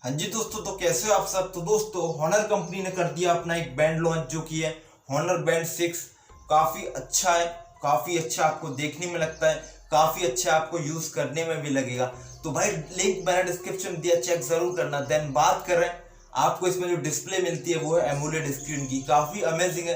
हाँ जी दोस्तों, तो कैसे हो आप सब। तो दोस्तों हॉनर कंपनी ने कर दिया अपना एक बैंड लॉन्च जो कि है हॉनर बैंड 6। काफ़ी अच्छा है, काफ़ी अच्छा आपको देखने में लगता है, काफ़ी अच्छा आपको यूज़ करने में भी लगेगा। तो भाई लिंक मैंने डिस्क्रिप्शन में दिया, चेक ज़रूर करना। देन बात कर रहे हैं आपको इसमें जो डिस्प्ले मिलती है वो है एमोलेड स्क्रीन की। काफ़ी अमेजिंग है,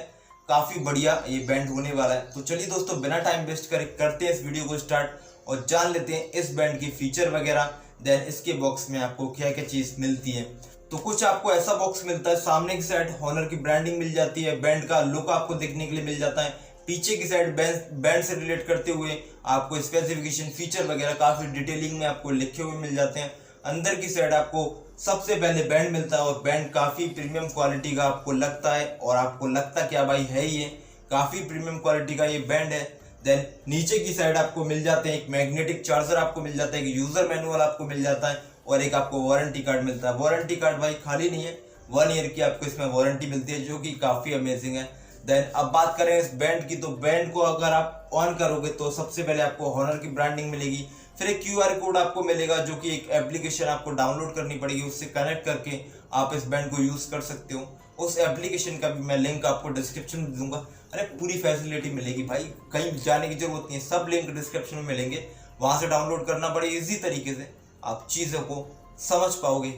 काफ़ी बढ़िया ये बैंड होने वाला है। तो चलिए दोस्तों बिना टाइम वेस्ट करे करते हैं इस वीडियो को स्टार्ट और जान लेते हैं इस बैंड की फीचर वगैरह। देन इसके बॉक्स में आपको क्या क्या चीज़ मिलती है। तो कुछ आपको ऐसा बॉक्स मिलता है, सामने की साइड हॉनर की ब्रांडिंग मिल जाती है, बैंड का लुक आपको देखने के लिए मिल जाता है। पीछे की साइड बैंड से रिलेट करते हुए आपको स्पेसिफिकेशन फीचर वगैरह काफ़ी डिटेलिंग में आपको लिखे हुए मिल जाते हैं। अंदर की साइड आपको सबसे पहले बैंड मिलता है और बैंड काफ़ी प्रीमियम क्वालिटी का आपको लगता है, और आपको लगता क्या भाई है ये काफ़ी प्रीमियम क्वालिटी का ये बैंड है। देन नीचे की साइड आपको मिल जाते हैं एक मैग्नेटिक चार्जर आपको मिल जाता है, एक यूजर मैनुअल आपको मिल जाता है और एक आपको वारंटी कार्ड मिलता है। वारंटी कार्ड भाई खाली नहीं है, 1 ईयर की आपको इसमें वारंटी मिलती है जो कि काफ़ी अमेजिंग है। देन अब बात करें इस बैंड की, तो बैंड को अगर आप ऑन करोगे तो सबसे पहले आपको हॉनर की ब्रांडिंग मिलेगी, फिर एक QR कोड आपको मिलेगा जो कि एक एप्लीकेशन आपको डाउनलोड करनी पड़ेगी, उससे कनेक्ट करके आप इस बैंड को यूज़ कर सकते हो। उस एप्लीकेशन का भी मैं लिंक आपको डिस्क्रिप्शन में दूंगा। अरे पूरी फैसिलिटी मिलेगी भाई, कहीं जाने की जरूरत नहीं है, सब लिंक डिस्क्रिप्शन में मिलेंगे, वहां से डाउनलोड करना बड़े इजी तरीके से आप चीज़ों को समझ पाओगे,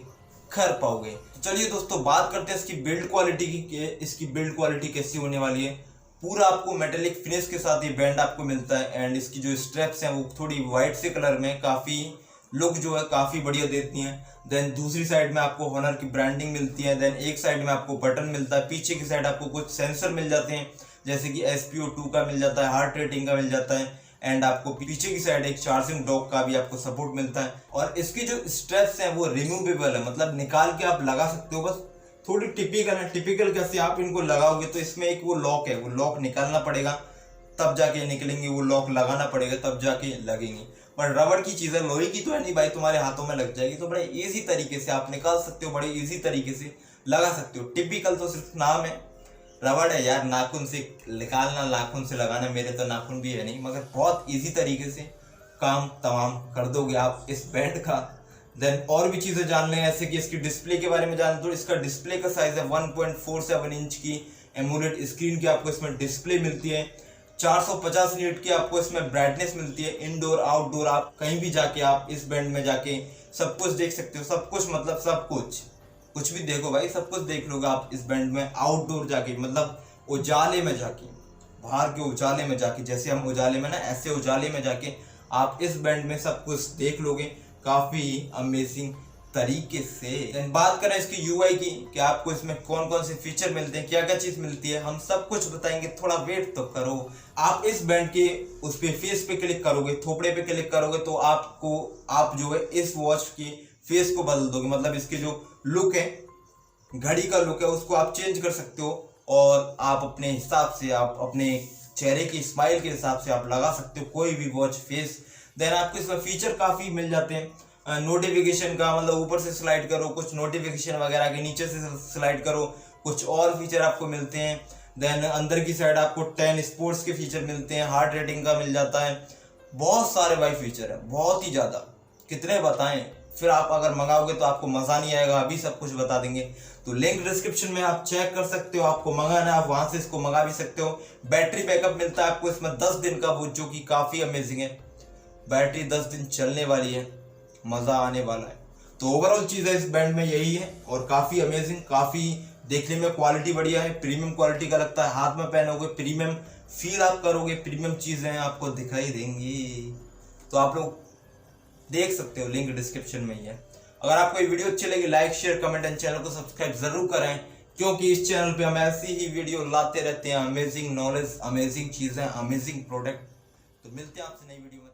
कर पाओगे। तो चलिए दोस्तों बात करते हैं इसकी बिल्ड क्वालिटी की कि इसकी बिल्ड क्वालिटी कैसी होने वाली है। पूरा आपको मेटेलिक फिनिश के साथ ये बैंड आपको मिलता है एंड इसकी जो स्ट्रैप्स हैं वो थोड़ी वाइट से कलर में काफ़ी लुक जो है काफ़ी बढ़िया देती हैं। देन दूसरी साइड में आपको हॉनर की ब्रांडिंग मिलती है। देन एक साइड में आपको बटन मिलता है, पीछे की साइड आपको कुछ सेंसर मिल जाते हैं जैसे कि SpO2 का मिल जाता है, हार्ट रेटिंग का मिल जाता है एंड आपको पीछे की साइड एक चार्जिंग डॉक का भी आपको सपोर्ट मिलता है। और इसकी जो स्ट्रैप्स हैं वो रिमूवेबल है, मतलब निकाल के आप लगा सकते हो। बस थोड़ी टिपिकल है, टिपिकल कैसे आप इनको लगाओगे तो इसमें एक वो लॉक है, वो लॉक निकालना पड़ेगा तब जाके निकलेंगे, वो लॉक लगाना पड़ेगा तब जाके लगेंगे। पर रबड़ की चीज़ है, लोहे की तो है नहीं भाई, तुम्हारे हाथों में लग जाएगी। तो बड़े इजी तरीके से आप निकाल सकते हो, बड़े इजी तरीके से लगा सकते हो। टिपिकल तो सिर्फ नाम है, रबड़ है यार, नाखून से निकालना नाखून से लगाना, मेरे तो नाखून भी है नहीं, मगर बहुत इजी तरीके से काम तमाम कर दोगे आप इस बैंड का। देन और भी चीज़ें जान लें, ऐसे कि इसकी डिस्प्ले के बारे में जान, तो इसका डिस्प्ले का साइज है 1.47 इंच की एमोलेड स्क्रीन की आपको इसमें डिस्प्ले मिलती है। 450 नीट की आपको इसमें ब्राइटनेस मिलती है। इनडोर आउटडोर आप कहीं भी जाके आप इस बैंड में जाके सब कुछ देख सकते हो, सब कुछ मतलब सब कुछ भी देखो भाई, सब कुछ देख लोगे आप इस बैंड में। आउटडोर जाके मतलब उजाले में जाके, बाहर के उजाले में जाके, जैसे हम उजाले में ना ऐसे उजाले में जाके आप इस बैंड में सब कुछ देख लोगे काफ़ी अमेजिंग तरीके से। बात करें इसकी UI की कि आपको इसमें कौन कौन से फीचर मिलते हैं, क्या क्या चीज़ मिलती है, हम सब कुछ बताएंगे, थोड़ा वेट तो करो। आप इस बैंड के उस पे फेस पे क्लिक करोगे, थोपड़े पे क्लिक करोगे तो आप जो है इस वॉच की फेस को बदल दोगे, मतलब इसके जो लुक है, घड़ी का लुक है, उसको आप चेंज कर सकते हो और आप अपने हिसाब से, आप अपने चेहरे की स्माइल के हिसाब से आप लगा सकते हो कोई भी वॉच फेस। देन आपको इसमें फीचर काफ़ी मिल जाते हैं। नोटिफिकेशन का मतलब ऊपर से स्लाइड करो कुछ नोटिफिकेशन वगैरह के, नीचे से स्लाइड करो कुछ और फीचर आपको मिलते हैं। देन अंदर की साइड आपको 10 स्पोर्ट्स के फीचर मिलते हैं, हार्ट रेटिंग का मिल जाता है, बहुत सारे भाई फीचर है, बहुत ही ज़्यादा, कितने बताएं। फिर आप अगर मंगाओगे तो आपको मज़ा नहीं आएगा, अभी सब कुछ बता देंगे। तो लिंक डिस्क्रिप्शन में आप चेक कर सकते हो, आपको मंगाना है आप वहाँ से इसको मंगा भी सकते हो। बैटरी बैकअप मिलता है आपको इसमें 10 दिन का, वो जो कि काफ़ी अमेजिंग है, बैटरी 10 दिन चलने वाली है, मज़ा आने वाला है। तो ओवरऑल चीज़ है इस बैंड में यही है और काफ़ी अमेजिंग, काफ़ी देखने में क्वालिटी बढ़िया है, प्रीमियम क्वालिटी का लगता है, हाथ में पहनोगे प्रीमियम फील आप करोगे, प्रीमियम चीज़ें आपको दिखाई देंगी। तो आप लोग देख सकते हो, लिंक डिस्क्रिप्शन में ही है। अगर आपको ये वीडियो अच्छी लगी like share comment and channel को सब्सक्राइब जरूर करें, क्योंकि इस चैनल पे हम ऐसी ही वीडियो लाते रहते हैं, अमेजिंग नॉलेज, अमेजिंग चीज़ें, अमेजिंग प्रोडक्ट। तो मिलते हैं आपसे नई वीडियो में।